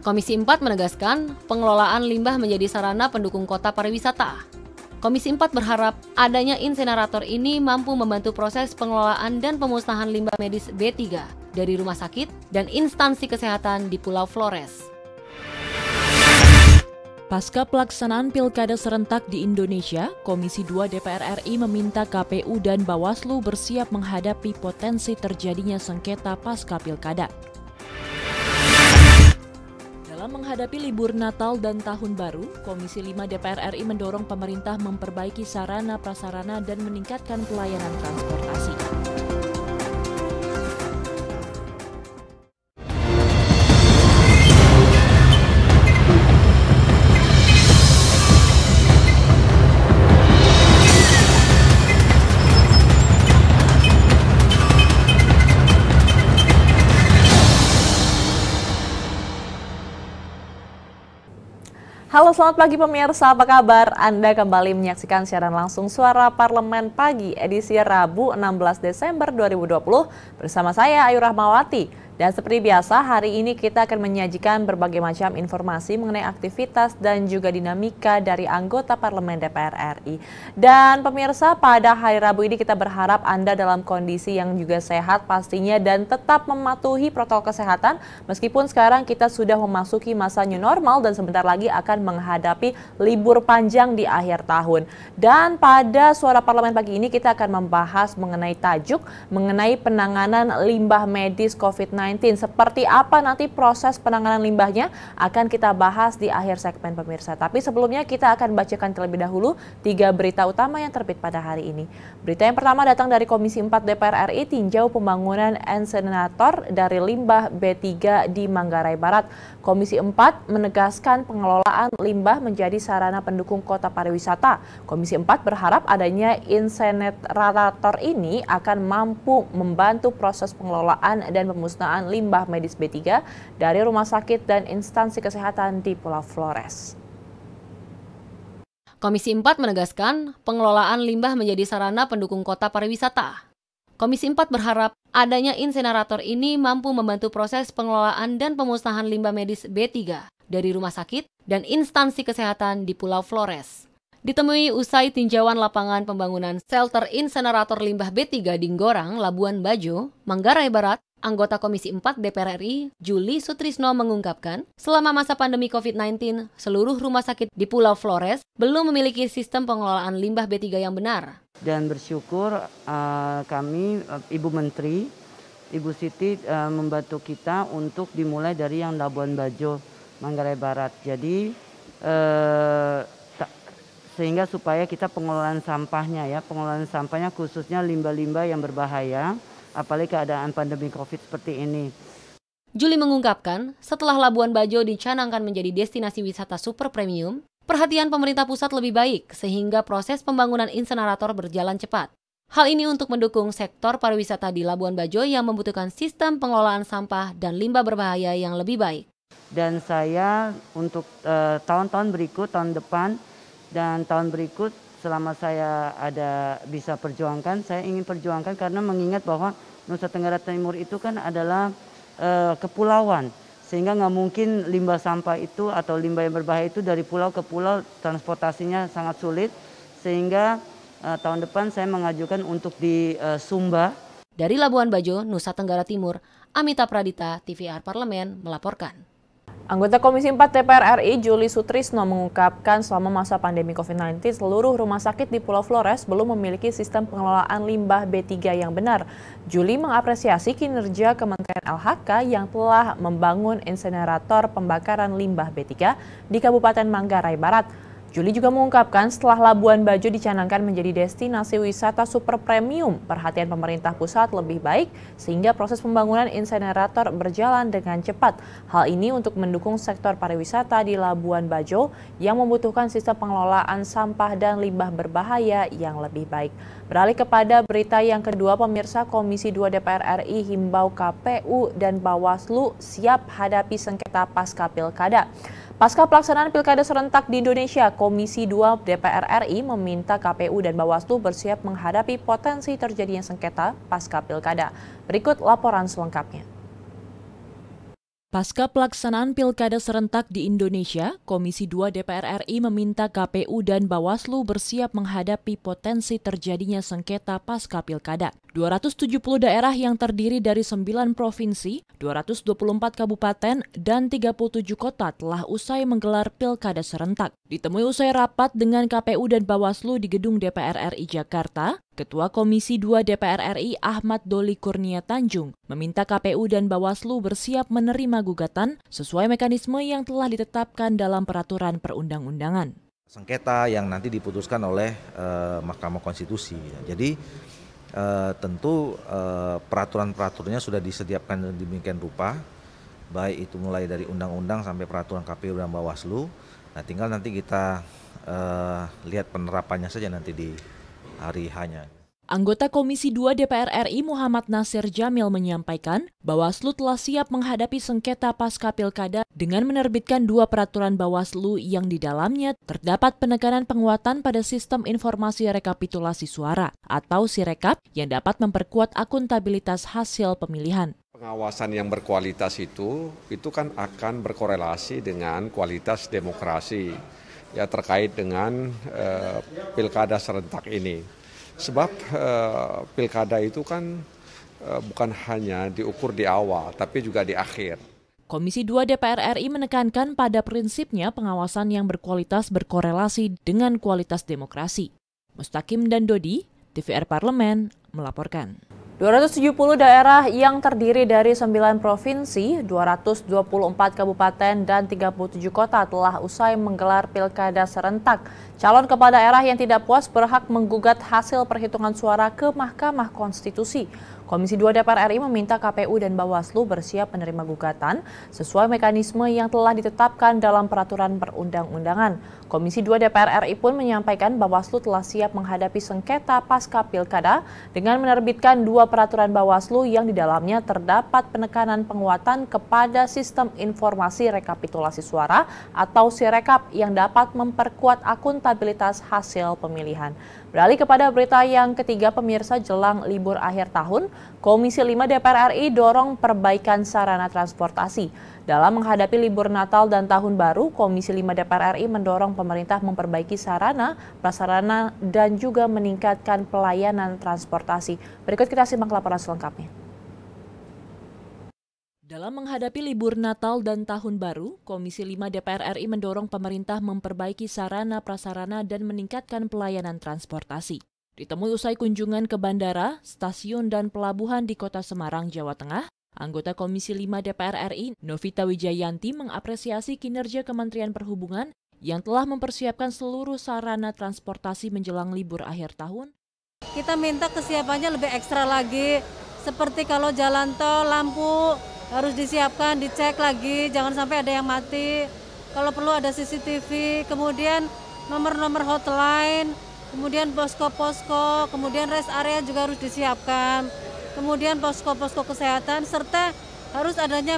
Komisi 4 menegaskan pengelolaan limbah menjadi sarana pendukung kota pariwisata. Komisi 4 berharap adanya insenerator ini mampu membantu proses pengelolaan dan pemusnahan limbah medis B3 dari rumah sakit dan instansi kesehatan di Pulau Flores. Pasca pelaksanaan pilkada serentak di Indonesia, Komisi 2 DPR RI meminta KPU dan Bawaslu bersiap menghadapi potensi terjadinya sengketa pasca pilkada. Dalam menghadapi libur Natal dan Tahun Baru, Komisi 5 DPR RI mendorong pemerintah memperbaiki sarana prasarana dan meningkatkan pelayanan transportasi. Halo, selamat pagi pemirsa, apa kabar? Anda kembali menyaksikan siaran langsung Suara Parlemen Pagi edisi Rabu 16 Desember 2020 bersama saya Ayu Rahmawati. Dan seperti biasa, hari ini kita akan menyajikan berbagai macam informasi mengenai aktivitas dan juga dinamika dari anggota Parlemen DPR RI. Dan pemirsa, pada hari Rabu ini kita berharap Anda dalam kondisi yang juga sehat pastinya dan tetap mematuhi protokol kesehatan meskipun sekarang kita sudah memasuki masa new normal dan sebentar lagi akan menghadapi libur panjang di akhir tahun. Dan pada Suara Parlemen pagi ini kita akan membahas mengenai tajuk mengenai penanganan limbah medis COVID-19. Seperti apa nanti proses penanganan limbahnya akan kita bahas di akhir segmen pemirsa. Tapi sebelumnya kita akan bacakan terlebih dahulu 3 berita utama yang terbit pada hari ini. Berita yang pertama datang dari Komisi 4 DPR RI tinjau pembangunan insenerator dari limbah B3 di Manggarai Barat. Komisi 4 menegaskan pengelolaan limbah menjadi sarana pendukung kota pariwisata. Komisi 4 berharap adanya insenerator ini akan mampu membantu proses pengelolaan dan pemusnahan limbah medis B3 dari rumah sakit dan instansi kesehatan di Pulau Flores. Komisi 4 menegaskan pengelolaan limbah menjadi sarana pendukung kota pariwisata. Komisi 4 berharap adanya insenerator ini mampu membantu proses pengelolaan dan pemusnahan limbah medis B3 dari rumah sakit dan instansi kesehatan di Pulau Flores. Ditemui usai tinjauan lapangan pembangunan shelter insenerator limbah B3 di Ngorang, Labuan Bajo, Manggarai Barat, anggota Komisi 4 DPR RI, Juli Sutrisno mengungkapkan, selama masa pandemi COVID-19, seluruh rumah sakit di Pulau Flores belum memiliki sistem pengelolaan limbah B3 yang benar. Dan bersyukur kami, Ibu Menteri, Ibu Siti membantu kita untuk dimulai dari yang Labuan Bajo, Manggarai Barat. Jadi sehingga supaya kita pengelolaan sampahnya khususnya limbah-limbah yang berbahaya, apalagi keadaan pandemi COVID seperti ini. Juli mengungkapkan, setelah Labuan Bajo dicanangkan menjadi destinasi wisata super premium, perhatian pemerintah pusat lebih baik sehingga proses pembangunan insenerator berjalan cepat. Hal ini untuk mendukung sektor pariwisata di Labuan Bajo yang membutuhkan sistem pengelolaan sampah dan limbah berbahaya yang lebih baik. Dan saya untuk tahun-tahun berikut, tahun depan dan tahun berikut, selama saya bisa perjuangkan, saya ingin perjuangkan karena mengingat bahwa Nusa Tenggara Timur itu kan adalah kepulauan. Sehingga nggak mungkin limbah sampah itu atau limbah yang berbahaya itu dari pulau ke pulau, transportasinya sangat sulit. Sehingga tahun depan saya mengajukan untuk di Sumba. Dari Labuan Bajo, Nusa Tenggara Timur, Amita Pradita, TVR Parlemen melaporkan. Anggota Komisi 4 DPR RI Juli Sutrisno mengungkapkan selama masa pandemi COVID-19 seluruh rumah sakit di Pulau Flores belum memiliki sistem pengelolaan limbah B3 yang benar. Juli mengapresiasi kinerja Kementerian LHK yang telah membangun insenerator pembakaran limbah B3 di Kabupaten Manggarai Barat. Juli juga mengungkapkan setelah Labuan Bajo dicanangkan menjadi destinasi wisata super premium, perhatian pemerintah pusat lebih baik sehingga proses pembangunan insenerator berjalan dengan cepat. Hal ini untuk mendukung sektor pariwisata di Labuan Bajo yang membutuhkan sistem pengelolaan sampah dan limbah berbahaya yang lebih baik. Beralih kepada berita yang kedua, pemirsa, Komisi 2 DPR RI himbau KPU dan Bawaslu siap hadapi sengketa pasca pilkada. Pasca pelaksanaan pilkada serentak di Indonesia, Komisi 2 DPR RI meminta KPU dan Bawaslu bersiap menghadapi potensi terjadinya sengketa pasca pilkada. Berikut laporan selengkapnya. Pasca pelaksanaan pilkada serentak di Indonesia, Komisi 2 DPR RI meminta KPU dan Bawaslu bersiap menghadapi potensi terjadinya sengketa pasca pilkada. 270 daerah yang terdiri dari 9 provinsi, 224 kabupaten, dan 37 kota telah usai menggelar pilkada serentak. Ditemui usai rapat dengan KPU dan Bawaslu di Gedung DPR RI Jakarta, Ketua Komisi 2 DPR RI Ahmad Doli Kurnia Tanjung meminta KPU dan Bawaslu bersiap menerima gugatan sesuai mekanisme yang telah ditetapkan dalam peraturan perundang-undangan. Sengketa yang nanti diputuskan oleh Mahkamah Konstitusi. Jadi tentu peraturan-peraturannya sudah disediakan demikian rupa, baik itu mulai dari undang-undang sampai peraturan KPU dan Bawaslu. Nah, tinggal nanti kita lihat penerapannya saja nanti di hari H-nya. Anggota Komisi 2 DPR RI Muhammad Nasir Jamil menyampaikan, Bawaslu telah siap menghadapi sengketa pasca pilkada dengan menerbitkan 2 peraturan Bawaslu yang di dalamnya terdapat penekanan penguatan pada sistem informasi rekapitulasi suara atau Sirekap yang dapat memperkuat akuntabilitas hasil pemilihan. Pengawasan yang berkualitas itu kan akan berkorelasi dengan kualitas demokrasi ya terkait dengan pilkada serentak ini. Sebab pilkada itu kan bukan hanya diukur di awal, tapi juga di akhir. Komisi 2 DPR RI menekankan pada prinsipnya pengawasan yang berkualitas berkorelasi dengan kualitas demokrasi. Mustaqim dan Dodi, TVR Parlemen, melaporkan. 270 daerah yang terdiri dari 9 provinsi, 224 kabupaten, dan 37 kota telah usai menggelar pilkada serentak. Calon kepala daerah yang tidak puas berhak menggugat hasil perhitungan suara ke Mahkamah Konstitusi. Komisi 2 DPR RI meminta KPU dan Bawaslu bersiap menerima gugatan sesuai mekanisme yang telah ditetapkan dalam peraturan perundang-undangan. Komisi 2 DPR RI pun menyampaikan Bawaslu telah siap menghadapi sengketa pasca pilkada dengan menerbitkan 2 peraturan Bawaslu yang di dalamnya terdapat penekanan penguatan kepada sistem informasi rekapitulasi suara atau Sirekap yang dapat memperkuat akuntabilitas hasil pemilihan. Beralih kepada berita yang ketiga, pemirsa, jelang libur akhir tahun, Komisi 5 DPR RI dorong perbaikan sarana transportasi. Dalam menghadapi libur Natal dan Tahun Baru, Komisi 5 DPR RI mendorong pemerintah memperbaiki sarana, prasarana, dan juga meningkatkan pelayanan transportasi. Berikut kita simak laporan selengkapnya. Dalam menghadapi libur Natal dan Tahun Baru, Komisi 5 DPR RI mendorong pemerintah memperbaiki sarana, prasarana, dan meningkatkan pelayanan transportasi. Ditemui usai kunjungan ke bandara, stasiun, dan pelabuhan di Kota Semarang, Jawa Tengah, anggota Komisi 5 DPR RI, Novita Wijayanti, mengapresiasi kinerja Kementerian Perhubungan yang telah mempersiapkan seluruh sarana transportasi menjelang libur akhir tahun. Kita minta kesiapannya lebih ekstra lagi, seperti kalau jalan tol, lampu harus disiapkan, dicek lagi, jangan sampai ada yang mati. Kalau perlu ada CCTV, kemudian nomor-nomor hotline, kemudian posko-posko, kemudian rest area juga harus disiapkan. Kemudian posko-posko kesehatan, serta harus adanya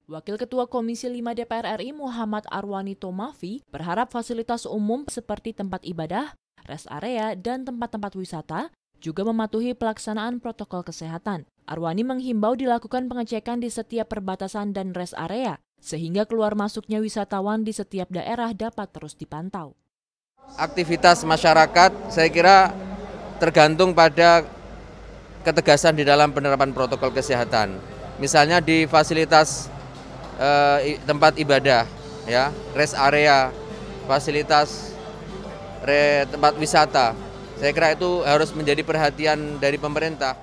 Wakil Ketua Komisi 5 DPR RI Muhammad Arwani Tomafi berharap fasilitas umum seperti tempat ibadah, rest area, dan tempat-tempat wisata juga mematuhi pelaksanaan protokol kesehatan. Arwani menghimbau dilakukan pengecekan di setiap perbatasan dan rest area, sehingga keluar masuknya wisatawan di setiap daerah dapat terus dipantau. Aktivitas masyarakat saya kira tergantung pada ketegasan di dalam penerapan protokol kesehatan. Misalnya di fasilitas tempat ibadah, ya, rest area, fasilitas tempat wisata. Saya kira itu harus menjadi perhatian dari pemerintah.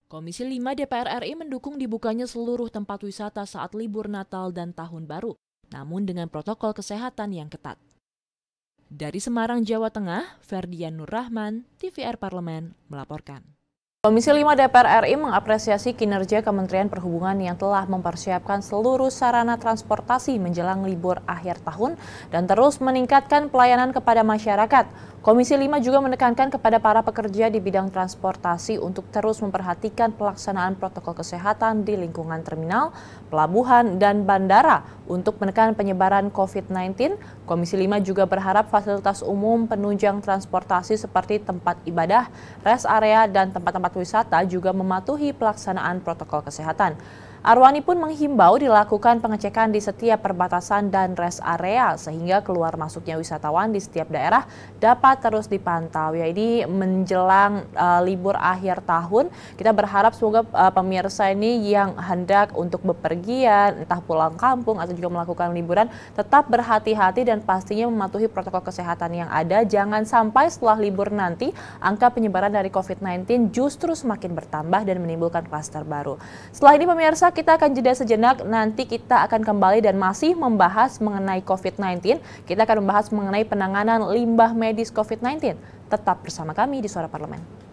Komisi 5 DPR RI mendukung dibukanya seluruh tempat wisata saat libur Natal dan Tahun Baru, namun dengan protokol kesehatan yang ketat. Dari Semarang, Jawa Tengah, Ferdian Nur Rahman, TVR Parlemen, melaporkan. Komisi 5 DPR RI mengapresiasi kinerja Kementerian Perhubungan yang telah mempersiapkan seluruh sarana transportasi menjelang libur akhir tahun dan terus meningkatkan pelayanan kepada masyarakat. Komisi 5 juga menekankan kepada para pekerja di bidang transportasi untuk terus memperhatikan pelaksanaan protokol kesehatan di lingkungan terminal, pelabuhan, dan bandara untuk menekan penyebaran COVID-19. Komisi 5 juga berharap fasilitas umum penunjang transportasi seperti tempat ibadah, rest area, dan tempat-tempat wisata juga mematuhi pelaksanaan protokol kesehatan. Arwani pun menghimbau dilakukan pengecekan di setiap perbatasan dan rest area sehingga keluar masuknya wisatawan di setiap daerah dapat terus dipantau. Ya, ini menjelang libur akhir tahun, kita berharap semoga pemirsa ini yang hendak untuk bepergian, entah pulang kampung atau juga melakukan liburan, tetap berhati-hati dan pastinya mematuhi protokol kesehatan yang ada. Jangan sampai setelah libur nanti angka penyebaran dari COVID-19 justru semakin bertambah dan menimbulkan klaster baru. Setelah ini pemirsa, kita akan jeda sejenak, nanti kita akan kembali dan masih membahas mengenai COVID-19. Kita akan membahas mengenai penanganan limbah medis COVID-19. Tetap bersama kami di Suara Parlemen.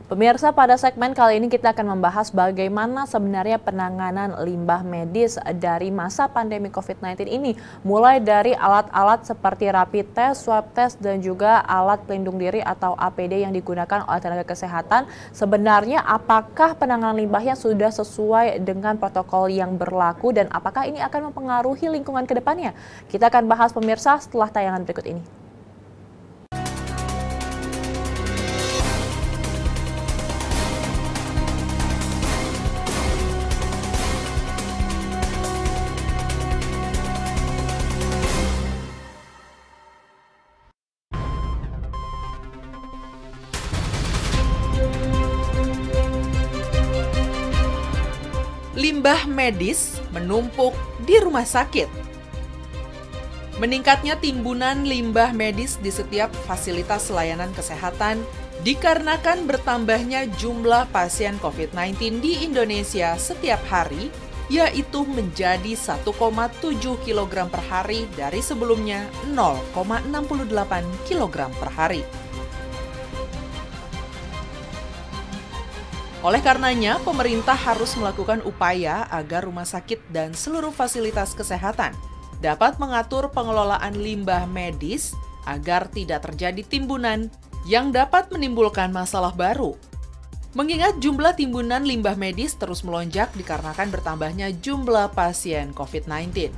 Pemirsa, pada segmen kali ini kita akan membahas bagaimana sebenarnya penanganan limbah medis dari masa pandemi COVID-19 ini. Mulai dari alat-alat seperti rapid test, swab test, dan juga alat pelindung diri atau APD yang digunakan oleh tenaga kesehatan. Sebenarnya apakah penanganan limbahnya sudah sesuai dengan protokol yang berlaku dan apakah ini akan mempengaruhi lingkungan ke depannya? Kita akan bahas pemirsa setelah tayangan berikut ini. Limbah medis menumpuk di rumah sakit. Meningkatnya timbunan limbah medis di setiap fasilitas layanan kesehatan dikarenakan bertambahnya jumlah pasien COVID-19 di Indonesia setiap hari, yaitu menjadi 1,7 kg per hari dari sebelumnya 0,68 kg per hari. Oleh karenanya, pemerintah harus melakukan upaya agar rumah sakit dan seluruh fasilitas kesehatan dapat mengatur pengelolaan limbah medis agar tidak terjadi timbunan yang dapat menimbulkan masalah baru. Mengingat jumlah timbunan limbah medis terus melonjak dikarenakan bertambahnya jumlah pasien COVID-19.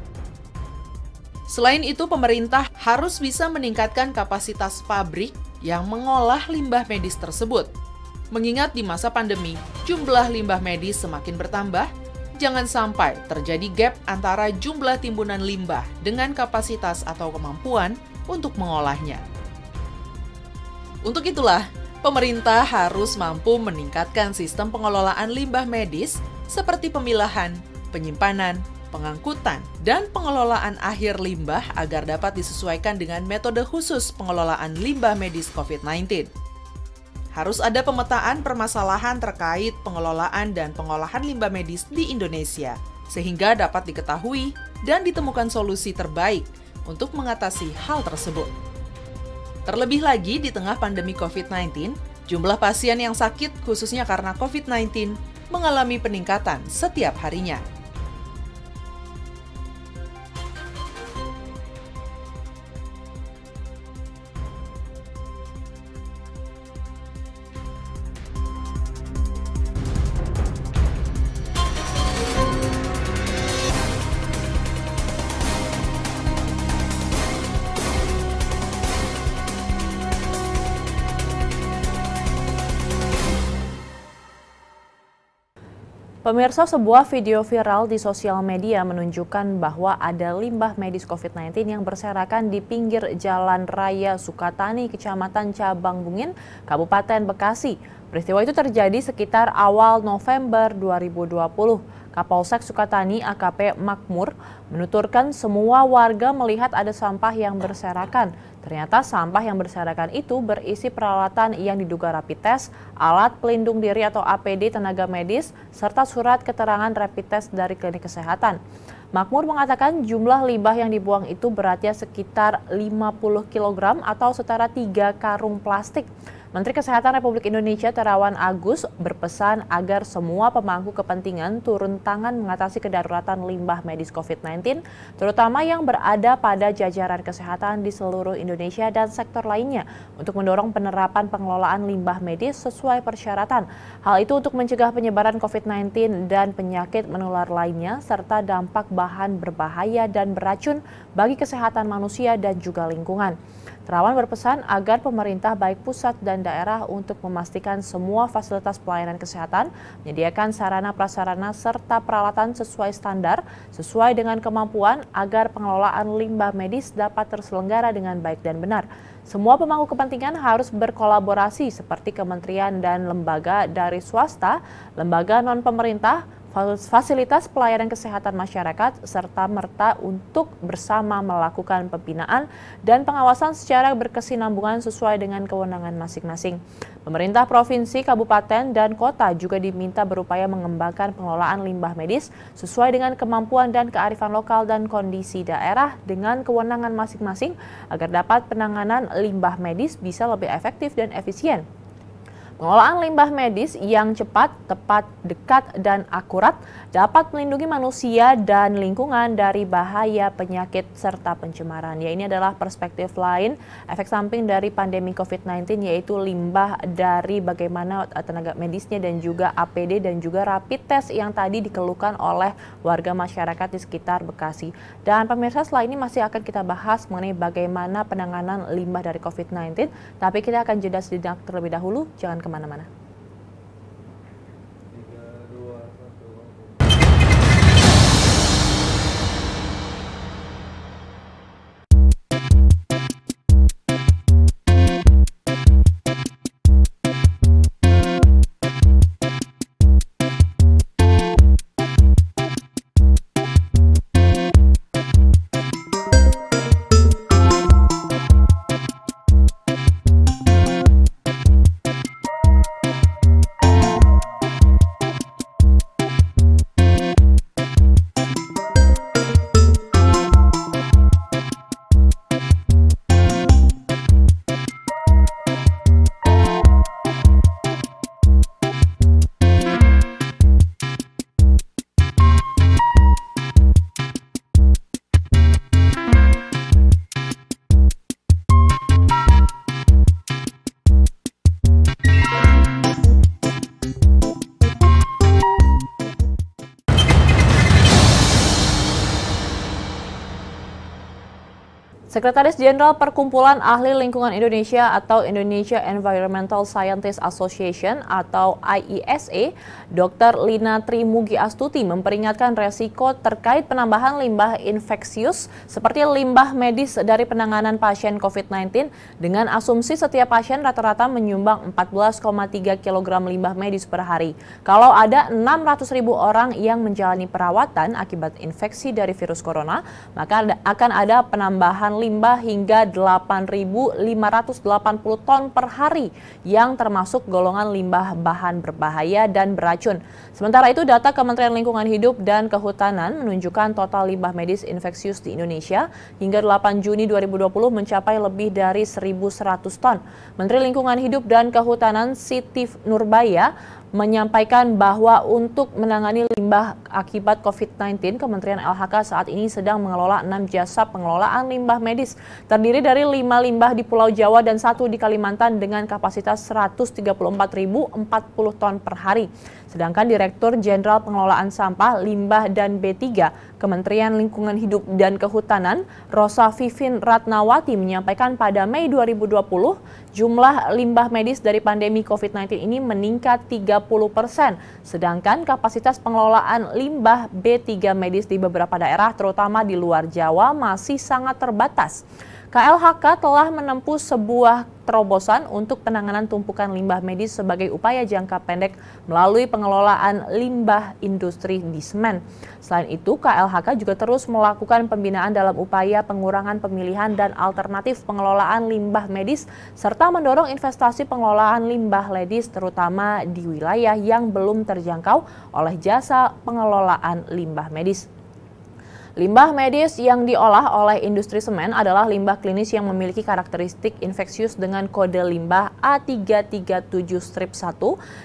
Selain itu, pemerintah harus bisa meningkatkan kapasitas pabrik yang mengolah limbah medis tersebut. Mengingat di masa pandemi, jumlah limbah medis semakin bertambah, jangan sampai terjadi gap antara jumlah timbunan limbah dengan kapasitas atau kemampuan untuk mengolahnya. Untuk itulah, pemerintah harus mampu meningkatkan sistem pengelolaan limbah medis seperti pemilahan, penyimpanan, pengangkutan, dan pengelolaan akhir limbah agar dapat disesuaikan dengan metode khusus pengelolaan limbah medis COVID-19. Harus ada pemetaan permasalahan terkait pengelolaan dan pengolahan limbah medis di Indonesia, sehingga dapat diketahui dan ditemukan solusi terbaik untuk mengatasi hal tersebut. Terlebih lagi di tengah pandemi COVID-19, jumlah pasien yang sakit khususnya karena COVID-19 mengalami peningkatan setiap harinya. Pemirsa, sebuah video viral di sosial media menunjukkan bahwa ada limbah medis COVID-19 yang berserakan di pinggir Jalan Raya Sukatani, Kecamatan Cabang Bungin, Kabupaten Bekasi. Peristiwa itu terjadi sekitar awal November 2020. Kapolsek Sukatani AKP Makmur menuturkan semua warga melihat ada sampah yang berserakan. Ternyata sampah yang berserakan itu berisi peralatan yang diduga rapid test, alat pelindung diri atau APD tenaga medis, serta surat keterangan rapid test dari klinik kesehatan. Makmur mengatakan jumlah limbah yang dibuang itu beratnya sekitar 50 kg atau setara 3 karung plastik. Menteri Kesehatan Republik Indonesia Terawan Agus berpesan agar semua pemangku kepentingan turun tangan mengatasi kedaruratan limbah medis COVID-19, terutama yang berada pada jajaran kesehatan di seluruh Indonesia dan sektor lainnya, untuk mendorong penerapan pengelolaan limbah medis sesuai persyaratan. Hal itu untuk mencegah penyebaran COVID-19 dan penyakit menular lainnya, serta dampak bahan berbahaya dan beracun bagi kesehatan manusia dan juga lingkungan. Terawan berpesan agar pemerintah baik pusat dan daerah untuk memastikan semua fasilitas pelayanan kesehatan menyediakan sarana prasarana serta peralatan sesuai standar, sesuai dengan kemampuan agar pengelolaan limbah medis dapat terselenggara dengan baik dan benar. Semua pemangku kepentingan harus berkolaborasi seperti kementerian dan lembaga dari swasta, lembaga non-pemerintah, fasilitas pelayanan kesehatan masyarakat, serta merta untuk bersama melakukan pembinaan dan pengawasan secara berkesinambungan sesuai dengan kewenangan masing-masing. Pemerintah provinsi, kabupaten, dan kota juga diminta berupaya mengembangkan pengelolaan limbah medis sesuai dengan kemampuan dan kearifan lokal dan kondisi daerah dengan kewenangan masing-masing agar dapat penanganan limbah medis bisa lebih efektif dan efisien. Pengelolaan limbah medis yang cepat, tepat, dekat, dan akurat dapat melindungi manusia dan lingkungan dari bahaya penyakit serta pencemaran. Ya, ini adalah perspektif lain efek samping dari pandemi COVID-19, yaitu limbah dari bagaimana tenaga medisnya dan juga APD dan juga rapid test yang tadi dikeluhkan oleh warga masyarakat di sekitar Bekasi. Dan pemirsa, setelah ini masih akan kita bahas mengenai bagaimana penanganan limbah dari COVID-19, tapi kita akan jeda sejenak terlebih dahulu, jangan kemana-mana. Sekretaris Jenderal Perkumpulan Ahli Lingkungan Indonesia atau Indonesia Environmental Scientists Association atau IESA, Dr. Lina Trimugi Astuti memperingatkan resiko terkait penambahan limbah infeksius seperti limbah medis dari penanganan pasien COVID-19 dengan asumsi setiap pasien rata-rata menyumbang 14,3 kg limbah medis per hari. Kalau ada 600.000 orang yang menjalani perawatan akibat infeksi dari virus corona, maka akan ada penambahan limbah hingga 8.580 ton per hari yang termasuk golongan limbah bahan berbahaya dan beracun. Sementara itu, data Kementerian Lingkungan Hidup dan Kehutanan menunjukkan total limbah medis infeksius di Indonesia hingga 8 Juni 2020 mencapai lebih dari 1.100 ton. Menteri Lingkungan Hidup dan Kehutanan Siti Nurbaya menyampaikan bahwa untuk menangani limbah akibat COVID-19, Kementerian LHK saat ini sedang mengelola 6 jasa pengelolaan limbah medis, terdiri dari 5 limbah di Pulau Jawa dan 1 di Kalimantan dengan kapasitas 134.040 ton per hari. Sedangkan Direktur Jenderal Pengelolaan Sampah, Limbah, dan B3 Kementerian Lingkungan Hidup dan Kehutanan, Rosa Vivin Ratnawati menyampaikan pada Mei 2020, jumlah limbah medis dari pandemi COVID-19 ini meningkat 30%, sedangkan kapasitas pengelolaan limbah B3 medis di beberapa daerah, terutama di luar Jawa, masih sangat terbatas. KLHK telah menempuh sebuah terobosan untuk penanganan tumpukan limbah medis sebagai upaya jangka pendek melalui pengelolaan limbah industri di semen. Selain itu, KLHK juga terus melakukan pembinaan dalam upaya pengurangan pemilihan dan alternatif pengelolaan limbah medis, serta mendorong investasi pengelolaan limbah medis terutama di wilayah yang belum terjangkau oleh jasa pengelolaan limbah medis. Limbah medis yang diolah oleh industri semen adalah limbah klinis yang memiliki karakteristik infeksius dengan kode limbah A337-1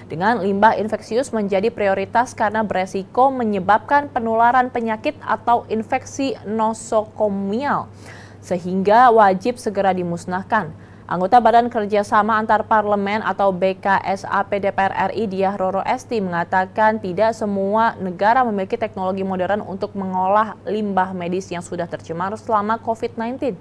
dengan limbah infeksius menjadi prioritas karena beresiko menyebabkan penularan penyakit atau infeksi nosokomial, sehingga wajib segera dimusnahkan. Anggota Badan Kerjasama Antar Parlemen atau BKSAP DPR RI Diah Roro Esti mengatakan tidak semua negara memiliki teknologi modern untuk mengolah limbah medis yang sudah tercemar selama COVID-19.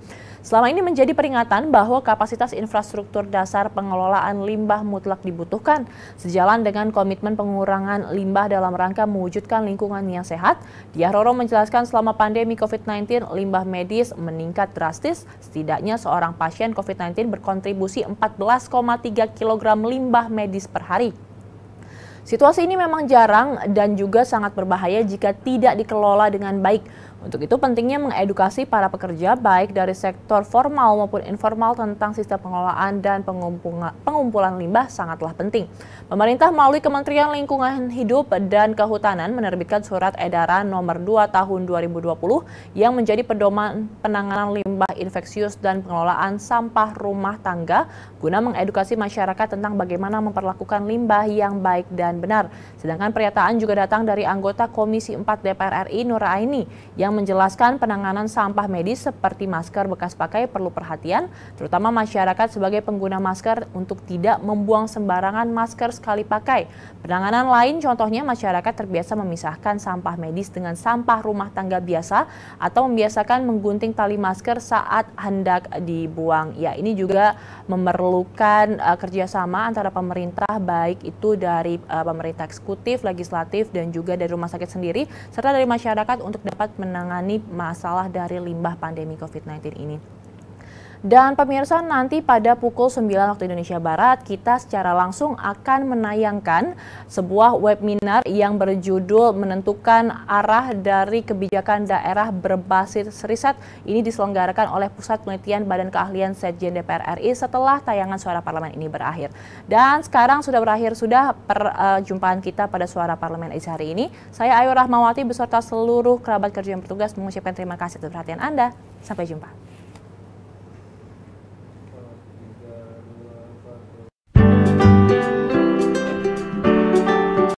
Selama ini menjadi peringatan bahwa kapasitas infrastruktur dasar pengelolaan limbah mutlak dibutuhkan. Sejalan dengan komitmen pengurangan limbah dalam rangka mewujudkan lingkungan yang sehat, Diah Roro menjelaskan selama pandemi COVID-19 limbah medis meningkat drastis. Setidaknya seorang pasien COVID-19 berkontribusi 14,3 kg limbah medis per hari. Situasi ini memang jarang dan juga sangat berbahaya jika tidak dikelola dengan baik. Untuk itu pentingnya mengedukasi para pekerja baik dari sektor formal maupun informal tentang sistem pengelolaan dan pengumpulan limbah sangatlah penting. Pemerintah melalui Kementerian Lingkungan Hidup dan Kehutanan menerbitkan surat edaran nomor 2 tahun 2020 yang menjadi pedoman penanganan limbah infeksius dan pengelolaan sampah rumah tangga guna mengedukasi masyarakat tentang bagaimana memperlakukan limbah yang baik dan benar. Sedangkan pernyataan juga datang dari anggota Komisi 4 DPR RI Nur Aini yang menjelaskan penanganan sampah medis seperti masker bekas pakai perlu perhatian, terutama masyarakat sebagai pengguna masker untuk tidak membuang sembarangan masker sekali pakai. Penanganan lain contohnya masyarakat terbiasa memisahkan sampah medis dengan sampah rumah tangga biasa atau membiasakan menggunting tali masker saat hendak dibuang. Ya, ini juga memerlukan kerjasama antara pemerintah baik itu dari pemerintah eksekutif, legislatif dan juga dari rumah sakit sendiri serta dari masyarakat untuk dapat menangani masalah dari limbah pandemi COVID-19 ini. Dan pemirsa, nanti pada pukul 9 waktu Indonesia Barat, kita secara langsung akan menayangkan sebuah webinar yang berjudul Menentukan Arah dari Kebijakan Daerah Berbasis Riset. Ini diselenggarakan oleh Pusat Penelitian Badan Keahlian Setjen DPR RI setelah tayangan Suara Parlemen ini berakhir. Dan sekarang sudah berakhir perjumpaan kita pada Suara Parlemen edisi hari ini. Saya Ayu Rahmawati beserta seluruh kerabat kerja yang bertugas mengucapkan terima kasih atas perhatian Anda. Sampai jumpa.